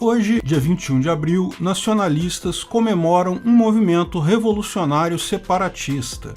Hoje, dia 21 de abril, nacionalistas comemoram um movimento revolucionário separatista.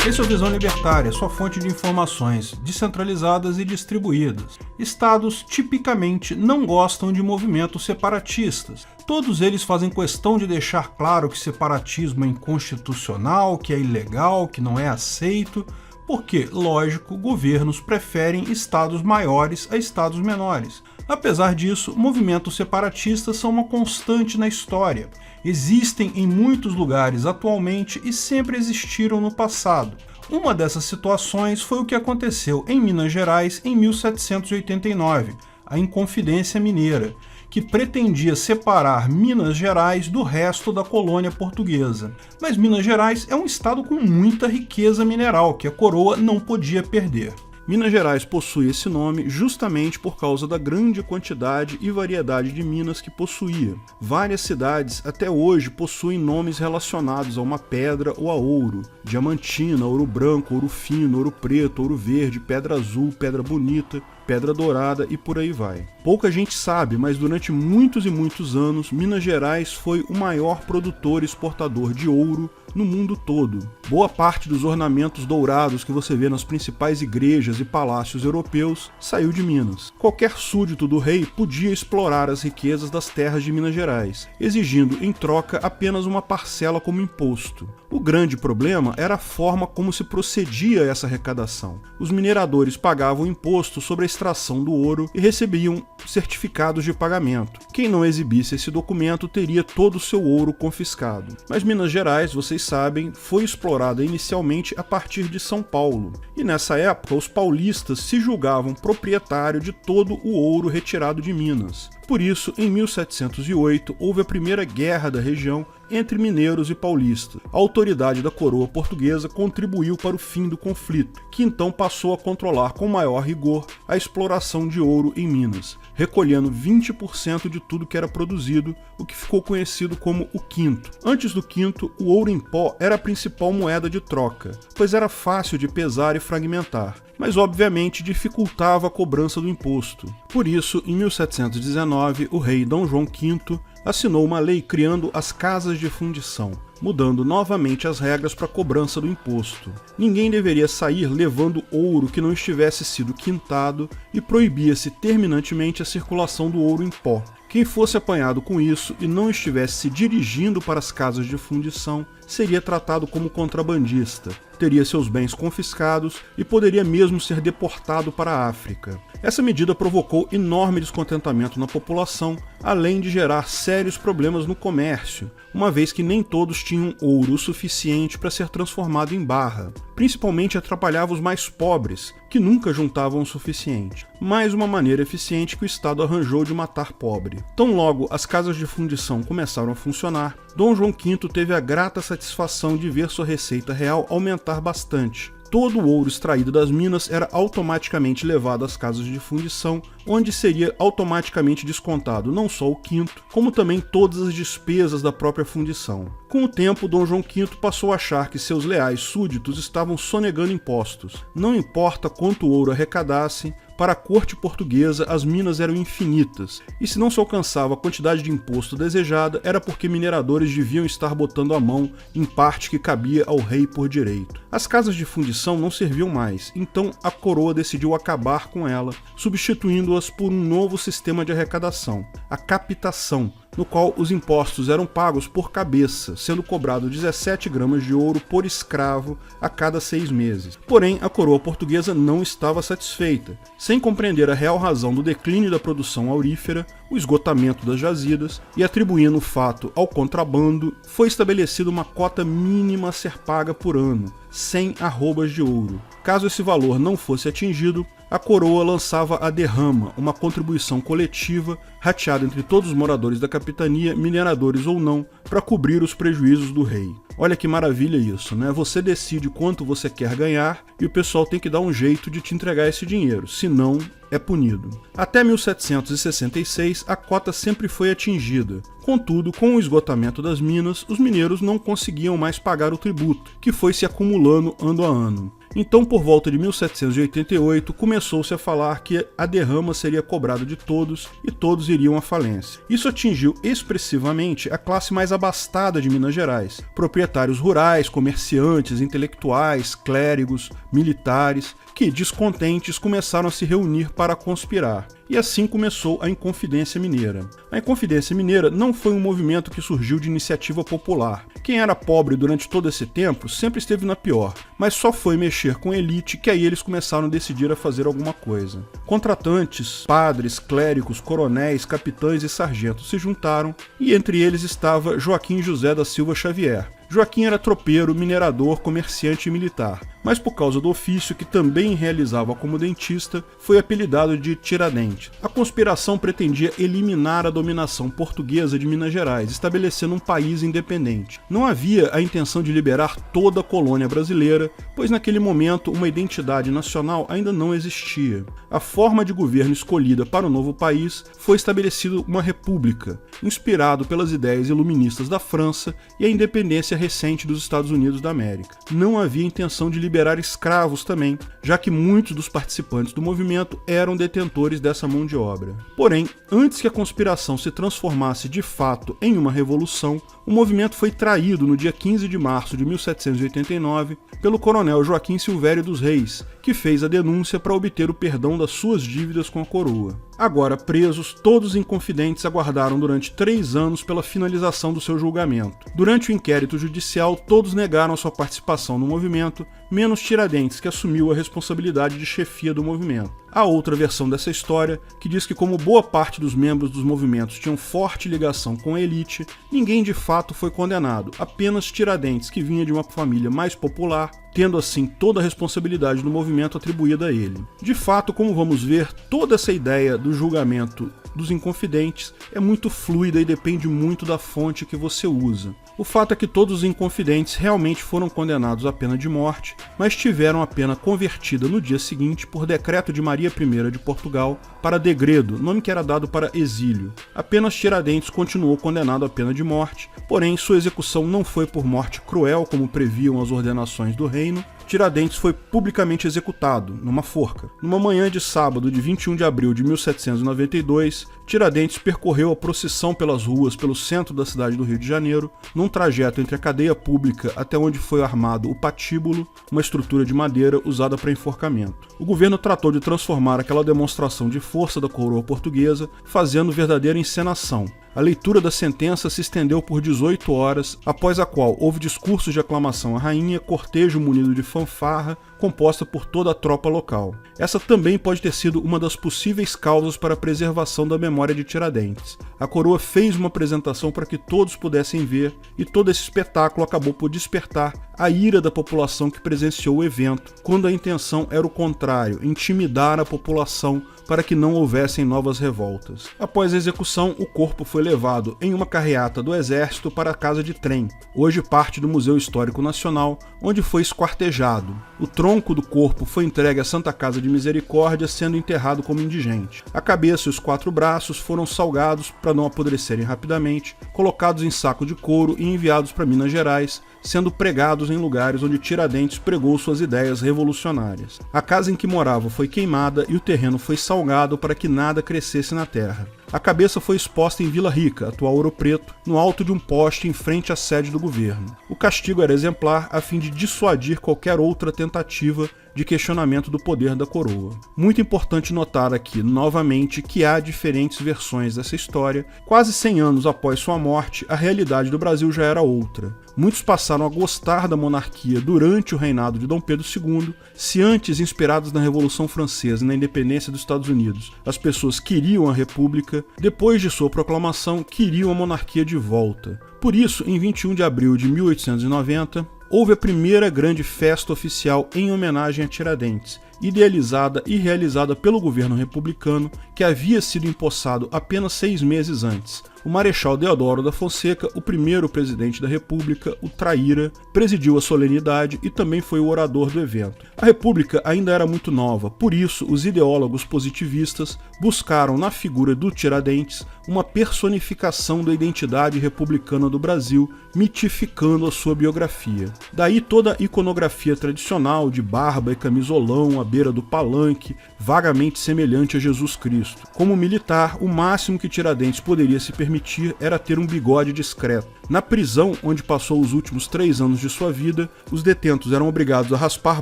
Esse é o Visão Libertária, sua fonte de informações descentralizadas e distribuídas. Estados tipicamente não gostam de movimentos separatistas. Todos eles fazem questão de deixar claro que separatismo é inconstitucional, que é ilegal, que não é aceito, porque, lógico, governos preferem estados maiores a estados menores. Apesar disso, movimentos separatistas são uma constante na história. Existem em muitos lugares atualmente e sempre existiram no passado. Uma dessas situações foi o que aconteceu em Minas Gerais em 1789, a Inconfidência Mineira, que pretendia separar Minas Gerais do resto da colônia portuguesa. Mas Minas Gerais é um estado com muita riqueza mineral que a coroa não podia perder. Minas Gerais possui esse nome justamente por causa da grande quantidade e variedade de minas que possuía. Várias cidades até hoje possuem nomes relacionados a uma pedra ou a ouro: Diamantina, Ouro Branco, Ouro Fino, Ouro Preto, Ouro Verde, Pedra Azul, Pedra Bonita, Pedra Dourada e por aí vai. Pouca gente sabe, mas durante muitos e muitos anos, Minas Gerais foi o maior produtor e exportador de ouro no mundo todo. Boa parte dos ornamentos dourados que você vê nas principais igrejas e palácios europeus saiu de Minas. Qualquer súdito do rei podia explorar as riquezas das terras de Minas Gerais, exigindo em troca apenas uma parcela como imposto. O grande problema era a forma como se procedia essa arrecadação. Os mineradores pagavam imposto sobre a extração do ouro e recebiam certificados de pagamento. Quem não exibisse esse documento teria todo o seu ouro confiscado. Mas Minas Gerais, vocês sabem, foi explorada inicialmente a partir de São Paulo. E nessa época, os paulistas se julgavam proprietário de todo o ouro retirado de Minas. Por isso, em 1708, houve a primeira guerra da região entre mineiros e paulistas. A autoridade da coroa portuguesa contribuiu para o fim do conflito, que então passou a controlar com maior rigor a exploração de ouro em Minas, recolhendo 20% de tudo que era produzido, o que ficou conhecido como o quinto. Antes do quinto, o ouro em pó era a principal moeda de troca, pois era fácil de pesar e fragmentar, mas obviamente dificultava a cobrança do imposto. Por isso, em 1719, o rei Dom João V assinou uma lei criando as casas de fundição, mudando novamente as regras para a cobrança do imposto. Ninguém deveria sair levando ouro que não estivesse sido quintado e proibia-se terminantemente a circulação do ouro em pó. Quem fosse apanhado com isso e não estivesse se dirigindo para as casas de fundição seria tratado como contrabandista, teria seus bens confiscados e poderia mesmo ser deportado para a África. Essa medida provocou enorme descontentamento na população, além de gerar sérios problemas no comércio, uma vez que nem todos tinham ouro o suficiente para ser transformado em barra. Principalmente atrapalhava os mais pobres, que nunca juntavam o suficiente. Mais uma maneira eficiente que o Estado arranjou de matar pobre. Tão logo as casas de fundição começaram a funcionar, Dom João V teve a grata satisfação de ver sua receita real aumentar bastante. Todo o ouro extraído das minas era automaticamente levado às casas de fundição, onde seria automaticamente descontado não só o quinto, como também todas as despesas da própria fundição. Com o tempo, Dom João V passou a achar que seus leais súditos estavam sonegando impostos. Não importa quanto ouro arrecadassem, para a corte portuguesa as minas eram infinitas, e se não se alcançava a quantidade de imposto desejada, era porque mineradores deviam estar botando a mão em parte que cabia ao rei por direito. As casas de fundição não serviam mais, então a coroa decidiu acabar com ela, substituindo-as por um novo sistema de arrecadação, a captação, no qual os impostos eram pagos por cabeça, sendo cobrado 17 gramas de ouro por escravo a cada 6 meses. Porém, a coroa portuguesa não estava satisfeita. Sem compreender a real razão do declínio da produção aurífera, o esgotamento das jazidas e atribuindo o fato ao contrabando, foi estabelecida uma cota mínima a ser paga por ano, 100 arrobas de ouro. Caso esse valor não fosse atingido, a coroa lançava a derrama, uma contribuição coletiva rateada entre todos os moradores da capitania, mineradores ou não, para cobrir os prejuízos do rei. Olha que maravilha isso, né? Você decide quanto você quer ganhar e o pessoal tem que dar um jeito de te entregar esse dinheiro, senão é punido. Até 1766, a cota sempre foi atingida. Contudo, com o esgotamento das minas, os mineiros não conseguiam mais pagar o tributo, que foi se acumulando ano a ano. Então, por volta de 1788, começou-se a falar que a derrama seria cobrada de todos e todos iriam à falência. Isso atingiu expressivamente a classe mais abastada de Minas Gerais, proprietários rurais, comerciantes, intelectuais, clérigos, militares, que, descontentes, começaram a se reunir para conspirar. E assim começou a Inconfidência Mineira. A Inconfidência Mineira não foi um movimento que surgiu de iniciativa popular. Quem era pobre durante todo esse tempo sempre esteve na pior, mas só foi mexer com a elite que aí eles começaram a decidir a fazer alguma coisa. Contratantes, padres, clérigos, coronéis, capitães e sargentos se juntaram, e entre eles estava Joaquim José da Silva Xavier. Joaquim era tropeiro, minerador, comerciante e militar, mas por causa do ofício que também realizava como dentista, foi apelidado de Tiradentes. A conspiração pretendia eliminar a dominação portuguesa de Minas Gerais, estabelecendo um país independente. Não havia a intenção de liberar toda a colônia brasileira, pois naquele momento uma identidade nacional ainda não existia. A forma de governo escolhida para o novo país foi estabelecida uma república, inspirado pelas ideias iluministas da França e a independência recente dos Estados Unidos da América. Não havia intenção de liberar escravos também, já que muitos dos participantes do movimento eram detentores dessa mão de obra. Porém, antes que a conspiração se transformasse de fato em uma revolução, o movimento foi traído no dia 15 de março de 1789 pelo coronel Joaquim Silvério dos Reis, que fez a denúncia para obter o perdão das suas dívidas com a coroa. Agora presos, todos os inconfidentes aguardaram durante 3 anos pela finalização do seu julgamento. Durante o inquérito judicial, todos negaram a sua participação no movimento, menos Tiradentes, que assumiu a responsabilidade de chefia do movimento. Há outra versão dessa história, que diz que como boa parte dos membros dos movimentos tinham forte ligação com a elite, ninguém de fato foi condenado, apenas Tiradentes, que vinha de uma família mais popular, tendo assim toda a responsabilidade do movimento atribuída a ele. De fato, como vamos ver, toda essa ideia do julgamento dos inconfidentes é muito fluida e depende muito da fonte que você usa. O fato é que todos os inconfidentes realmente foram condenados à pena de morte, mas tiveram a pena convertida no dia seguinte por decreto de Maria I de Portugal para degredo, nome que era dado para exílio. Apenas Tiradentes continuou condenado à pena de morte, porém sua execução não foi por morte cruel, como previam as ordenações do reino. Tiradentes foi publicamente executado, numa forca. Numa manhã de sábado de 21 de abril de 1792, Tiradentes percorreu a procissão pelas ruas pelo centro da cidade do Rio de Janeiro, num trajeto entre a cadeia pública até onde foi armado o patíbulo, uma estrutura de madeira usada para enforcamento. O governo tratou de transformar aquela demonstração de força da coroa portuguesa, fazendo verdadeira encenação. A leitura da sentença se estendeu por 18 horas, após a qual houve discursos de aclamação à rainha, cortejo munido de fanfarra, composta por toda a tropa local. Essa também pode ter sido uma das possíveis causas para a preservação da memória de Tiradentes. A coroa fez uma apresentação para que todos pudessem ver, e todo esse espetáculo acabou por despertar a ira da população que presenciou o evento, quando a intenção era o contrário, intimidar a população para que não houvessem novas revoltas. Após a execução, o corpo foi levado em uma carreata do exército para a casa de trem, hoje parte do Museu Histórico Nacional, onde foi esquartejado. O tronco do corpo foi entregue à Santa Casa de Misericórdia, sendo enterrado como indigente. A cabeça e os 4 braços foram salgados para não apodrecerem rapidamente, colocados em saco de couro e enviados para Minas Gerais, sendo pregados em lugares onde Tiradentes pregou suas ideias revolucionárias. A casa em que morava foi queimada e o terreno foi salgado para que nada crescesse na terra. A cabeça foi exposta em Vila Rica, atual Ouro Preto, no alto de um poste em frente à sede do governo. O castigo era exemplar a fim de dissuadir qualquer outra tentativa de questionamento do poder da coroa. Muito importante notar aqui, novamente, que há diferentes versões dessa história. Quase 100 anos após sua morte, a realidade do Brasil já era outra. Muitos passaram a gostar da monarquia durante o reinado de Dom Pedro II. Se antes, inspirados na Revolução Francesa e na independência dos Estados Unidos, as pessoas queriam a república, depois de sua proclamação, queriam a monarquia de volta. Por isso, em 21 de abril de 1890, houve a primeira grande festa oficial em homenagem a Tiradentes, idealizada e realizada pelo governo republicano, que havia sido empossado apenas 6 meses antes. O Marechal Deodoro da Fonseca, o primeiro presidente da República, o traíra, presidiu a solenidade e também foi o orador do evento. A República ainda era muito nova, por isso os ideólogos positivistas buscaram na figura do Tiradentes uma personificação da identidade republicana do Brasil, mitificando a sua biografia. Daí toda a iconografia tradicional de barba e camisolão à beira do palanque, vagamente semelhante a Jesus Cristo. Como militar, o máximo que Tiradentes poderia se permitir era ter um bigode discreto. Na prisão, onde passou os últimos 3 anos de sua vida, os detentos eram obrigados a raspar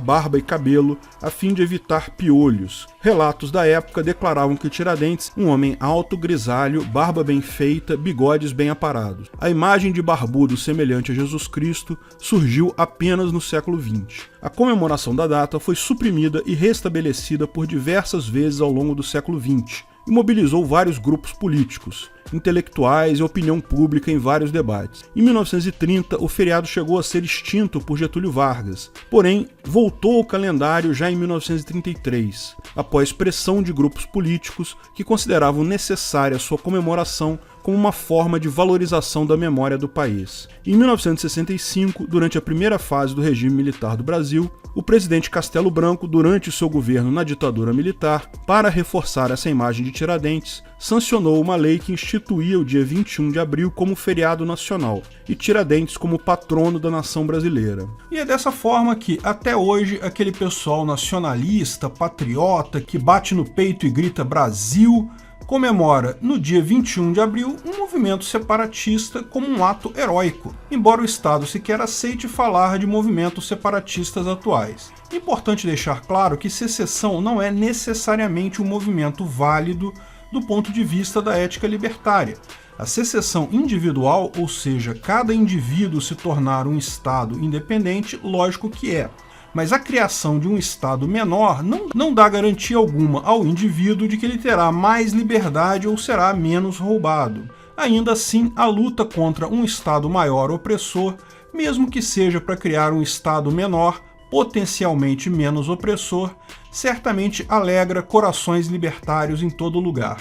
barba e cabelo a fim de evitar piolhos. Relatos da época declaravam que Tiradentes, um homem alto, grisalho, barba bem feita, bigodes bem aparados. A imagem de barbudo semelhante a Jesus Cristo surgiu apenas no século XX. A comemoração da data foi suprimida e restabelecida por diversas vezes ao longo do século XX, e mobilizou vários grupos políticos, intelectuais e opinião pública em vários debates. Em 1930, o feriado chegou a ser extinto por Getúlio Vargas, porém voltou ao calendário já em 1933, após pressão de grupos políticos que consideravam necessária sua comemoração como uma forma de valorização da memória do país. Em 1965, durante a primeira fase do regime militar do Brasil, o presidente Castelo Branco, durante seu governo na ditadura militar, para reforçar essa imagem de Tiradentes, sancionou uma lei que instituía o dia 21 de abril como feriado nacional e Tiradentes como patrono da nação brasileira. E é dessa forma que, até hoje, aquele pessoal nacionalista, patriota, que bate no peito e grita Brasil, comemora, no dia 21 de abril, um movimento separatista como um ato heróico, embora o Estado sequer aceite falar de movimentos separatistas atuais. Importante deixar claro que secessão não é necessariamente um movimento válido do ponto de vista da ética libertária. A secessão individual, ou seja, cada indivíduo se tornar um Estado independente, lógico que é. Mas a criação de um Estado menor não dá garantia alguma ao indivíduo de que ele terá mais liberdade ou será menos roubado. Ainda assim, a luta contra um Estado maior opressor, mesmo que seja para criar um Estado menor, potencialmente menos opressor, certamente alegra corações libertários em todo lugar.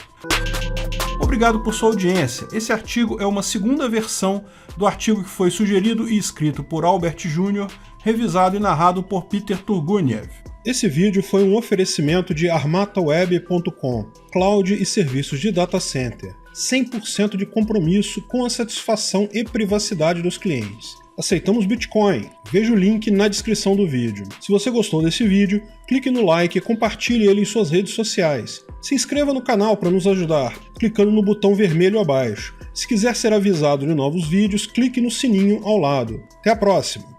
Obrigado por sua audiência. Esse artigo é uma segunda versão do artigo que foi sugerido e escrito por Albert Jr., revisado e narrado por Peter Turguniev. Esse vídeo foi um oferecimento de armataweb.com, cloud e serviços de data center, 100% de compromisso com a satisfação e privacidade dos clientes. Aceitamos Bitcoin. Veja o link na descrição do vídeo. Se você gostou desse vídeo, clique no like e compartilhe ele em suas redes sociais. Se inscreva no canal para nos ajudar, clicando no botão vermelho abaixo. Se quiser ser avisado de novos vídeos, clique no sininho ao lado. Até a próxima!